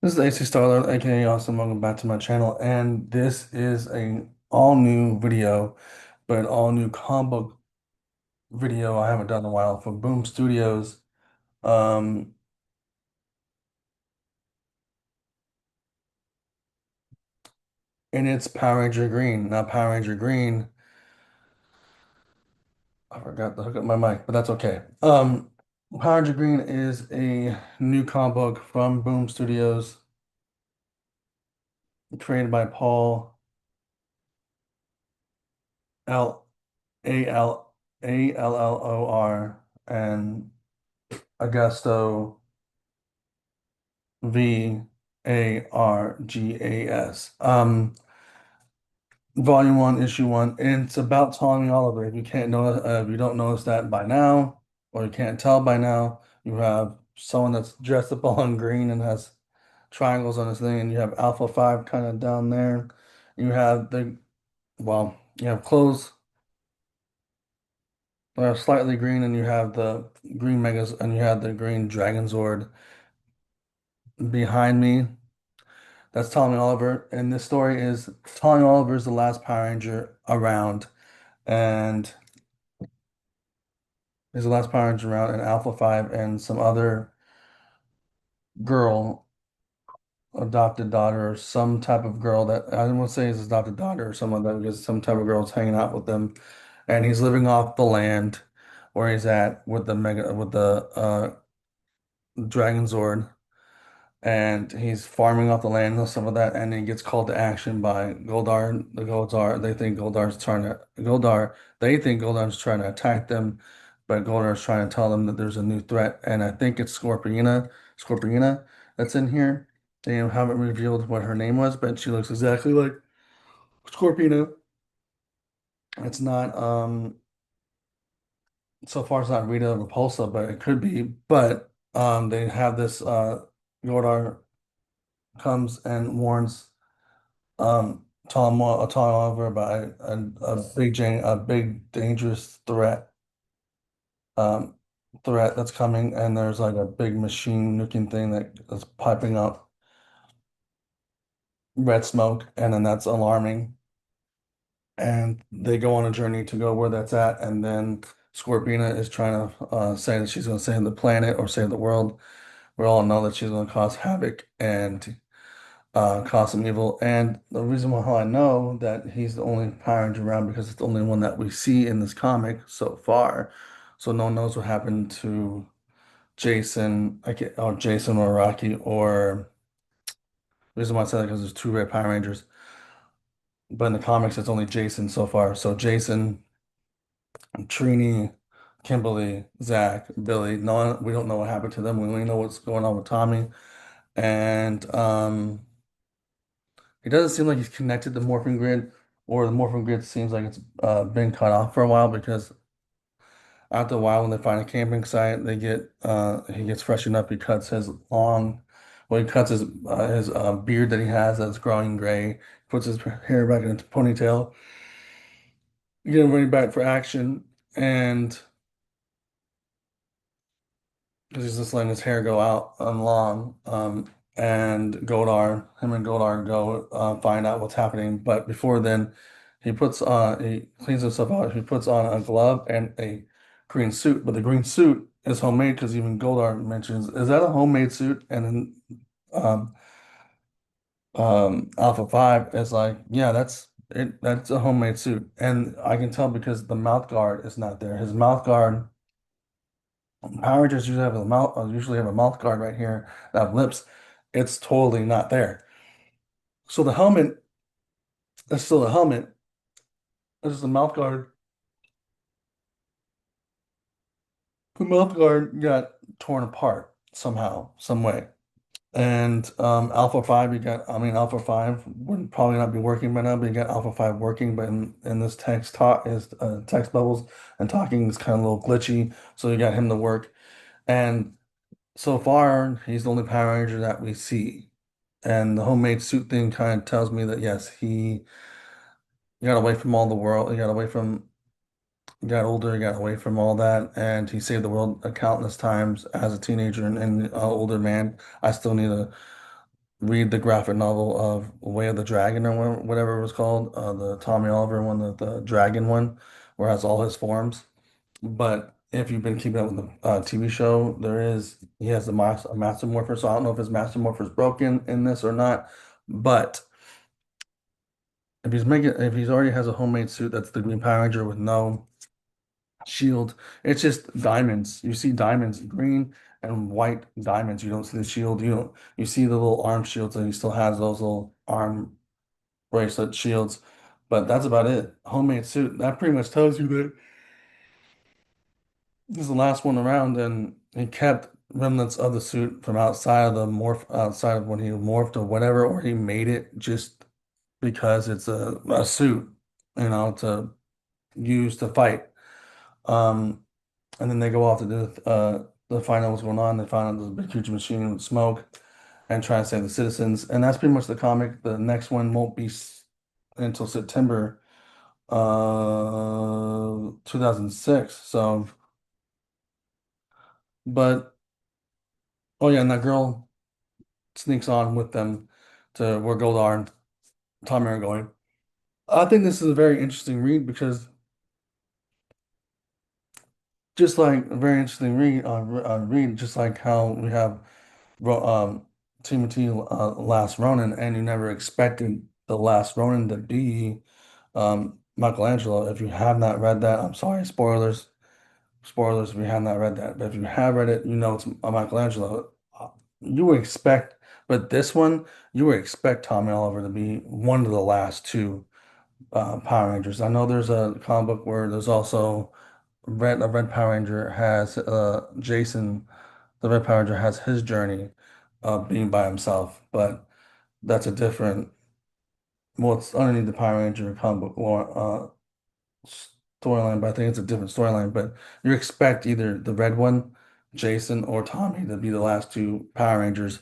This is AC Starler, aka Austin. Welcome back to my channel, and this is a all new video, but an all new comic book video I haven't done in a while for Boom Studios. Um, and it's Power Ranger Green. Now, Power Ranger Green, I forgot to hook up my mic, but that's okay. Power Ranger Green is a new comic book from Boom Studios, created by Paul L Allor and Augusto Vargas. Volume one, issue one, and it's about Tommy Oliver. If you can't know, if you don't notice that by now, or you can't tell by now, you have someone that's dressed up all in green and has triangles on his thing, and you have Alpha 5 kind of down there. You have you have clothes that are slightly green, and you have the green megas, and you have the green Dragon Zord behind me. That's Tommy Oliver. And this story is Tommy Oliver is the last Power Ranger around. And he's the last Power Ranger around, and Alpha 5 and some other girl, adopted daughter, or some type of girl that I don't want to say is his adopted daughter or someone that because some type of girl's hanging out with them. And he's living off the land where he's at with the Dragon Zord. And he's farming off the land and some of that, and he gets called to action by Goldar. The Goldar, they think Goldar's trying to attack them, but Goldar's trying to tell them that there's a new threat, and I think it's Scorpina that's in here. They haven't revealed what her name was, but she looks exactly like Scorpina. It's not, so far it's not Rita Repulsa, but it could be. But they have this Goldar comes and warns Tom Oliver about a big dangerous um, threat that's coming, and there's like a big machine looking thing that's piping up red smoke, and then that's alarming. And they go on a journey to go where that's at, and then Scorpina is trying to say that she's going to save the planet or save the world. We all know that she's going to cause havoc and cause some evil. And the reason why I know that he's the only Power Ranger around because it's the only one that we see in this comic so far. So no one knows what happened to Jason or Rocky or the reason why I said that because there's two Red Power Rangers. But in the comics, it's only Jason so far. So Jason, Trini, Kimberly, Zach, Billy. No one, we don't know what happened to them. We only know what's going on with Tommy. And It doesn't seem like he's connected to Morphin Grid, or the Morphin Grid seems like it's been cut off for a while because after a while, when they find a camping site, he gets freshened up. He cuts his beard that he has that's growing gray, puts his hair back in a ponytail, getting ready back for action, and because he's just letting his hair go out long. And him and Goldar go find out what's happening. But before then, he cleans himself out. He puts on a glove and a green suit. But the green suit is homemade because even Goldar mentions, "Is that a homemade suit?" And then um, Alpha 5 is like, "Yeah, that's it. That's a homemade suit." And I can tell because the mouth guard is not there. His mouth guard. Power Rangers usually have a mouth guard right here that have lips. It's totally not there. So the helmet is still a helmet. It's just a mouth guard. The mouth guard got torn apart somehow, some way. And Alpha 5, Alpha 5 would probably not be working by now, but you got Alpha 5 working, but in this text bubbles and talking is kind of a little glitchy. So you got him to work. And so far, he's the only Power Ranger that we see. And the homemade suit thing kind of tells me that yes, he got away from all the world. He got older, he got away from all that, and he saved the world countless times as a teenager and an older man. I still need to read the graphic novel of Way of the Dragon or whatever it was called, the Tommy Oliver one, the dragon one, where it has all his forms. But if you've been keeping up with the TV show, he has a Master Morpher, so I don't know if his Master Morpher is broken in this or not. But if he's already has a homemade suit that's the Green Power Ranger with no shield, it's just diamonds. You see diamonds, green and white diamonds. You don't see the shield. You see the little arm shields, and he still has those little arm bracelet shields. But that's about it. Homemade suit. That pretty much tells you that this is the last one around, and he kept remnants of the suit from outside of when he morphed or whatever, or he made it just because it's a suit, to use to fight. Um, and then they go off to do find out what's going on. They find out there's a big huge machine with smoke and try to save the citizens. And that's pretty much the comic. The next one won't be until September 2006. So, but oh yeah, and that girl sneaks on with them to where Goldar and Tommy are going. I think this is a very interesting read because just like a very interesting read, just like how we have Ro Timothy Last Ronin, and you never expected the Last Ronin to be Michelangelo. If you have not read that, I'm sorry, spoilers. Spoilers if you have not read that. But if you have read it, you know it's a Michelangelo. You would expect, but this one, you would expect Tommy Oliver to be one of the last two Power Rangers. I know there's a comic book where there's also a Red Power Ranger has Jason, the Red Power Ranger has his journey of being by himself, but that's a different, well, it's underneath the Power Ranger comic book storyline, but I think it's a different storyline. But you expect either the red one, Jason, or Tommy to be the last two Power Rangers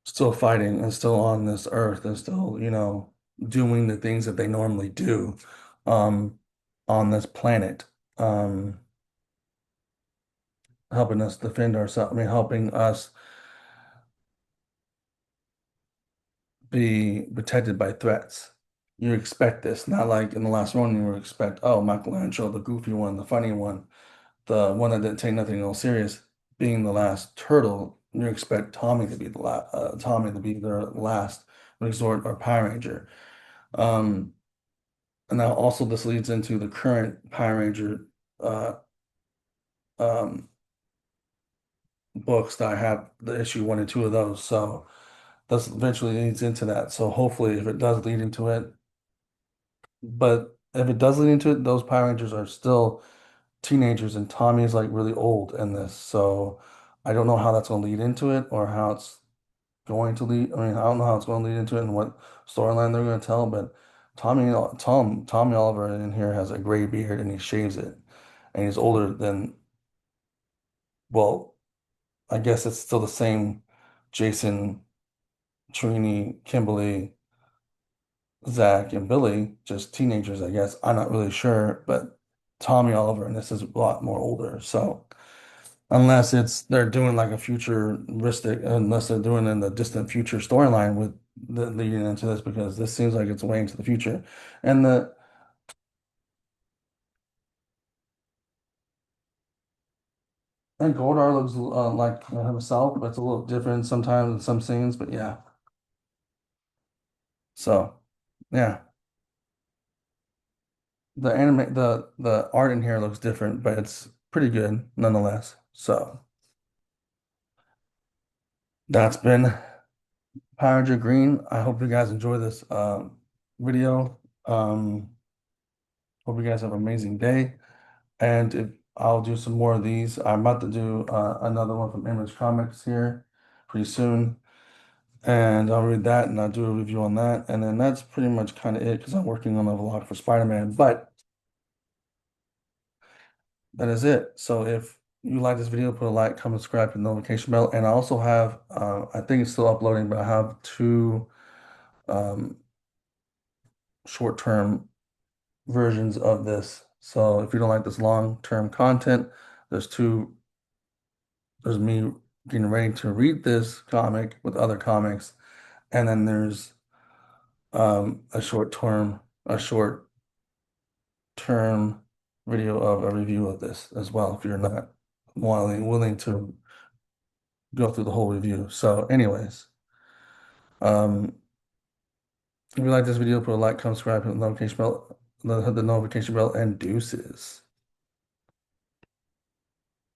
still fighting and still on this earth and still, doing the things that they normally do um, on this planet, helping us defend ourselves. I mean, helping us be protected by threats. You expect this, not like in the last one, you would expect, oh, Michelangelo, the goofy one, the funny one, the one that didn't take nothing all serious, being the last turtle. You expect Tommy to be their last resort or Power Ranger. Um, and now also this leads into the current Power Ranger uh, um, books that I have the issue one and two of those. So that's eventually leads into that. So hopefully, if it does lead into it, but if it does lead into it, those Power Rangers are still teenagers, and Tommy is like really old in this. So I don't know how that's going to lead into it or how it's going to lead. I mean, I don't know how it's going to lead into it and what storyline they're going to tell. But Tommy Oliver in here has a gray beard and he shaves it, and he's older than, well, I guess it's still the same Jason, Trini, Kimberly, Zach, and Billy, just teenagers, I guess. I'm not really sure, but Tommy Oliver and this is a lot more older. So unless they're doing like a futuristic, unless they're doing in the distant future storyline with leading into this, because this seems like it's way into the future. And the and Goldar looks like himself, but it's a little different sometimes in some scenes. But yeah, so yeah. The art in here looks different, but it's pretty good nonetheless. So that's been Power Ranger Green. I hope you guys enjoy this video. Hope you guys have an amazing day. And if I'll do some more of these, I'm about to do another one from Image Comics here pretty soon. And I'll read that and I'll do a review on that. And then that's pretty much kind of it because I'm working on a vlog for Spider-Man. But that is it. So if you like this video, put a like, comment, subscribe, hit the notification bell. And I also have, I think it's still uploading, but I have two um, short-term versions of this. So if you don't like this long-term content, there's two, there's me getting ready to read this comic with other comics, and then there's a short term video of a review of this as well if you're not willing to go through the whole review. So anyways, um, if you like this video, put a like, comment, subscribe, hit the notification bell, and deuces.